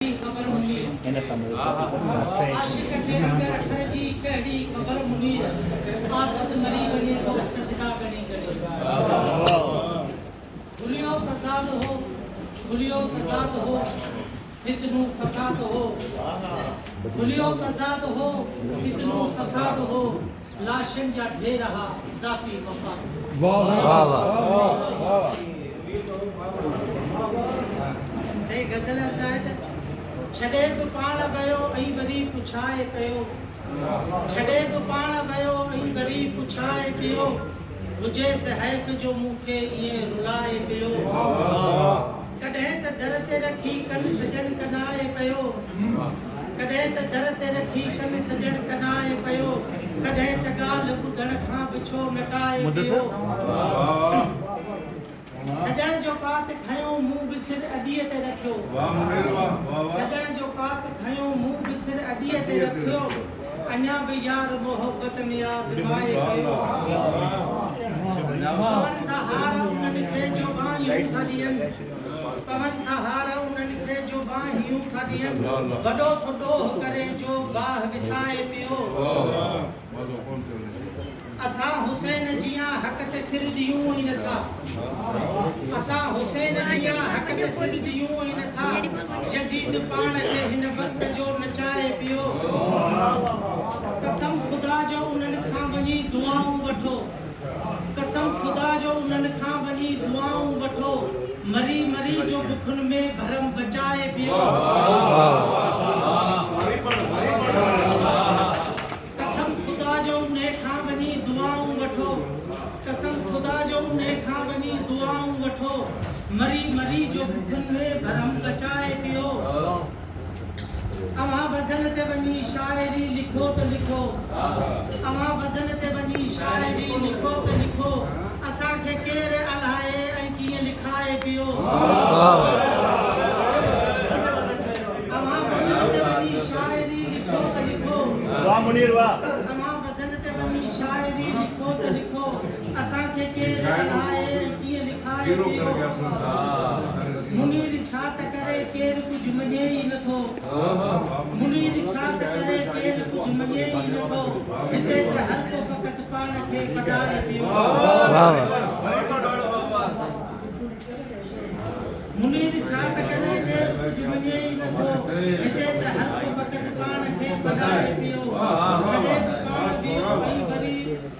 खबर मुनीर आशिक खे रंग अखर जी कहिड़ी खबर मुनीर आदत मरी वञे थो सजदा गणी गणी भुलियो फसाद हो फितनू फसाद हो भुलियो फसाद हो फितनू फसाद हो लाशन जा ढेर हा ज़ाती मफाद वाह वाह वाह सही गज़ल शायद छड़े बि पाण वियो ऐं वरी पुछाए पियो छड़े बि पाण वियो ऐं वरी पुछाए पियो हुजेसि हैफ़ जो मूंखे ईअं रुलाए पियो कॾहिं त दर ते रखी कनि सजण कनाए पियो कॾहिं त दर ते रखी कनि सजण कनाए पियो कॾहिं त ॻाल्हि ॿुधण खां पिछो मिटाए पियो सजण जो कात खयो मुंह बि सिर अॾीअ ते रखियो सजण जो कात खयो मुंह बि सिर अॾीअ ते रखियो अञा बि यार मोहब्बत में आज़माए पियो पवन था हार उन्हनि खे जो बाहियूं था ॾियनि पवन था हार उन्हनि खे जो बाहियूं था ॾियनि वॾो थो ॾोह करे जो बाह विसाए पियो असां हुसैन जियां हक़ ते सिर ॾियूं ई नथा असां हुसैन जियां हक़ ते सिर ॾियूं ई नथा यज़ीद पाण खे हिन वक़्त जो नचाए पियो कसम ख़ुदा जो उन्हनि खां वञी दुआऊं वठो कसम ख़ुदा जो उन्हनि खां वञी दुआऊं वठो मरी मरी जो बुखुनि में भरम बचाए पियो कसम ख़ुदा जो उन्हे खां वञी दुआऊं वठो कसम ख़ुदा जो उन्हे खां वञी दुआऊं वठो मरी मरी जो बुखुनि में भरम बचाए पियो अवां वज़न ते वञी शाइरी लिखो त लिखो अवां वज़न ते वञी शाइरी लिखो त लिखो असांखे केरु अलाए ऐं कीअं लिखाए पियो अवां वज़न ते वञी शाइरी लिखो त लिखो वाह मुनीर वाह अवां वज़न ते वञी शाइरी लिखो त लिखो असांखे केरु अलाए ऐं कीअं लिखाए पियो मुनीर छा त करे केरु कुझु मञे ई नथो मुनीर छा त करे केरु कुझु मञे ई नथो हिते त हर को फ़क़ति पाण खे कढाए पियो